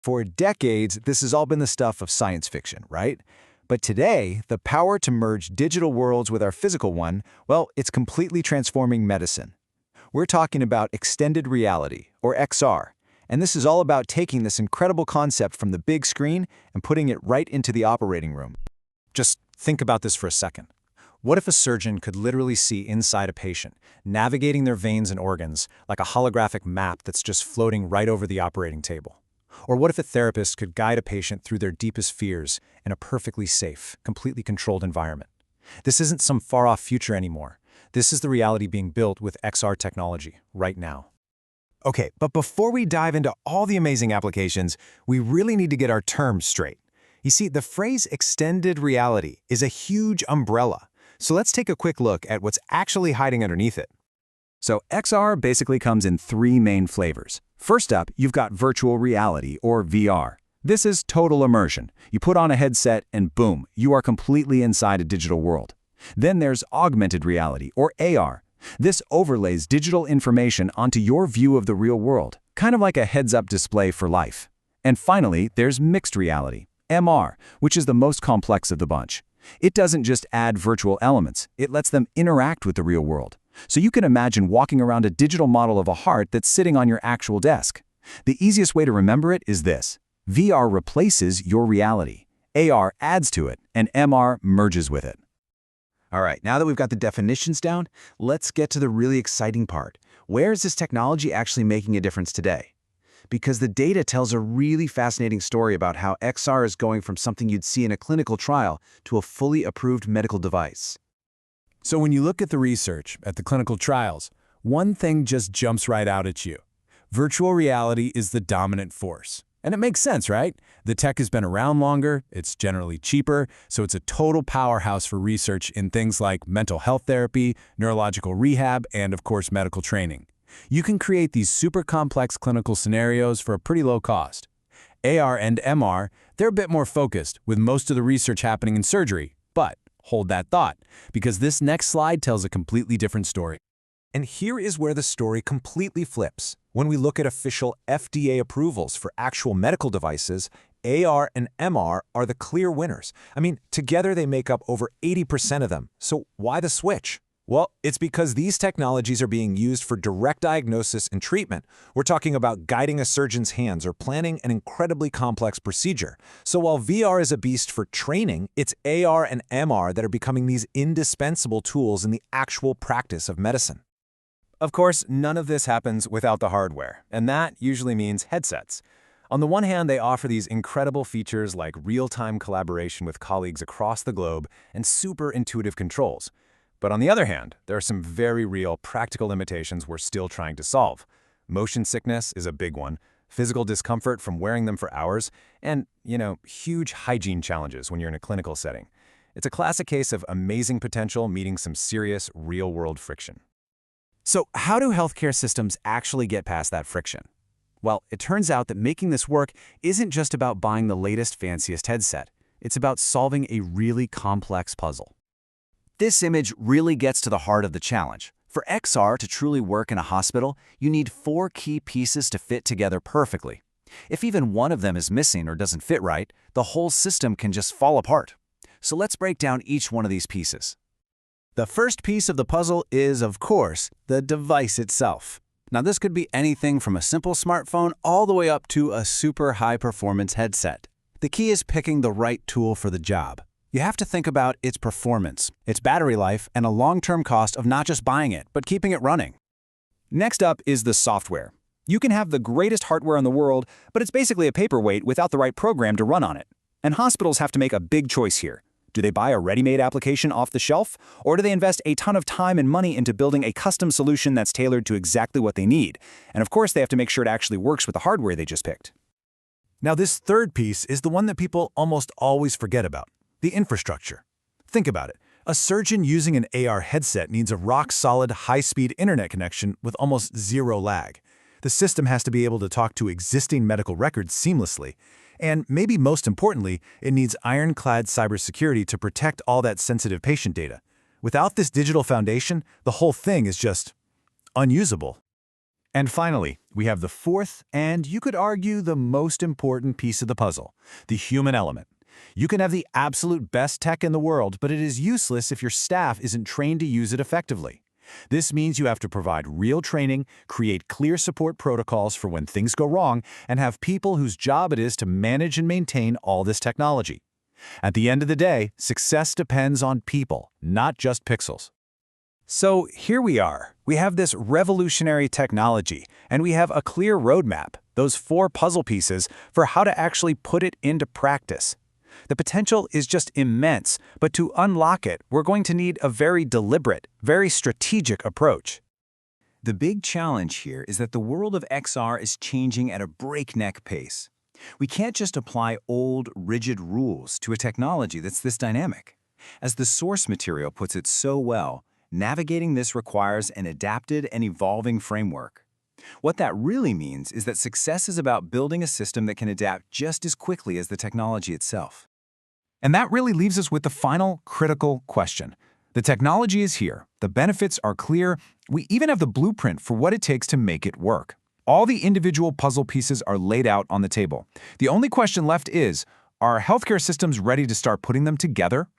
For decades, this has all been the stuff of science fiction, right? But today, the power to merge digital worlds with our physical one, well, it's completely transforming medicine. We're talking about extended reality, or XR, and this is all about taking this incredible concept from the big screen and putting it right into the operating room. Just think about this for a second. What if a surgeon could literally see inside a patient, navigating their veins and organs like a holographic map that's just floating right over the operating table? Or what if a therapist could guide a patient through their deepest fears in a perfectly safe, completely controlled environment? This isn't some far-off future anymore. This is the reality being built with XR technology right now. Okay, but before we dive into all the amazing applications, we really need to get our terms straight. You see, the phrase extended reality is a huge umbrella. So let's take a quick look at what's actually hiding underneath it. So XR basically comes in three main flavors. First up, you've got virtual reality, or VR. This is total immersion. You put on a headset and boom, you are completely inside a digital world. Then there's augmented reality, or AR. This overlays digital information onto your view of the real world, kind of like a heads-up display for life. And finally, there's mixed reality, MR, which is the most complex of the bunch. It doesn't just add virtual elements, it lets them interact with the real world. So you can imagine walking around a digital model of a heart that's sitting on your actual desk. The easiest way to remember it is this: VR replaces your reality, AR adds to it, and MR merges with it. All right, now that we've got the definitions down, let's get to the really exciting part. Where is this technology actually making a difference today? Because the data tells a really fascinating story about how XR is going from something you'd see in a clinical trial to a fully approved medical device. So when you look at the research, at the clinical trials, one thing just jumps right out at you. Virtual reality is the dominant force. And it makes sense, right? The tech has been around longer, it's generally cheaper, so it's a total powerhouse for research in things like mental health therapy, neurological rehab, and of course medical training. You can create these super complex clinical scenarios for a pretty low cost. AR and MR, they're a bit more focused, with most of the research happening in surgery. But hold that thought, because this next slide tells a completely different story. And here is where the story completely flips. When we look at official FDA approvals for actual medical devices, AR and MR are the clear winners. I mean, together they make up over 80% of them. So why the switch? Well, it's because these technologies are being used for direct diagnosis and treatment. We're talking about guiding a surgeon's hands or planning an incredibly complex procedure. So while VR is a beast for training, it's AR and MR that are becoming these indispensable tools in the actual practice of medicine. Of course, none of this happens without the hardware, and that usually means headsets. On the one hand, they offer these incredible features like real-time collaboration with colleagues across the globe and super intuitive controls. But on the other hand, there are some very real practical limitations we're still trying to solve. Motion sickness is a big one, physical discomfort from wearing them for hours, and, huge hygiene challenges when you're in a clinical setting. It's a classic case of amazing potential meeting some serious real-world friction. So how do healthcare systems actually get past that friction? Well, it turns out that making this work isn't just about buying the latest, fanciest headset. It's about solving a really complex puzzle. This image really gets to the heart of the challenge. For XR to truly work in a hospital, you need 4 key pieces to fit together perfectly. If even one of them is missing or doesn't fit right, the whole system can just fall apart. So let's break down each one of these pieces. The first piece of the puzzle is, of course, the device itself. Now, this could be anything from a simple smartphone all the way up to a super high-performance headset. The key is picking the right tool for the job. You have to think about its performance, its battery life, and a long-term cost of not just buying it, but keeping it running. Next up is the software. You can have the greatest hardware in the world, but it's basically a paperweight without the right program to run on it. And hospitals have to make a big choice here. Do they buy a ready-made application off the shelf, or do they invest a ton of time and money into building a custom solution that's tailored to exactly what they need? And of course, they have to make sure it actually works with the hardware they just picked. Now, this third piece is the one that people almost always forget about: the infrastructure. Think about it. A surgeon using an AR headset needs a rock-solid, high-speed internet connection with almost zero lag. The system has to be able to talk to existing medical records seamlessly. And maybe most importantly, it needs ironclad cybersecurity to protect all that sensitive patient data. Without this digital foundation, the whole thing is just unusable. And finally, we have the fourth, and you could argue the most important piece of the puzzle, the human element. You can have the absolute best tech in the world, but it is useless if your staff isn't trained to use it effectively. This means you have to provide real training, create clear support protocols for when things go wrong, and have people whose job it is to manage and maintain all this technology. At the end of the day, success depends on people, not just pixels. So here we are. We have this revolutionary technology, and we have a clear roadmap, those 4 puzzle pieces, for how to actually put it into practice. The potential is just immense, but to unlock it, we're going to need a very deliberate, very strategic approach. The big challenge here is that the world of XR is changing at a breakneck pace. We can't just apply old, rigid rules to a technology that's this dynamic. As the source material puts it so well, navigating this requires an adapted and evolving framework. What that really means is that success is about building a system that can adapt just as quickly as the technology itself. And that really leaves us with the final critical question. The technology is here, the benefits are clear, we even have the blueprint for what it takes to make it work. All the individual puzzle pieces are laid out on the table. The only question left is, are healthcare systems ready to start putting them together?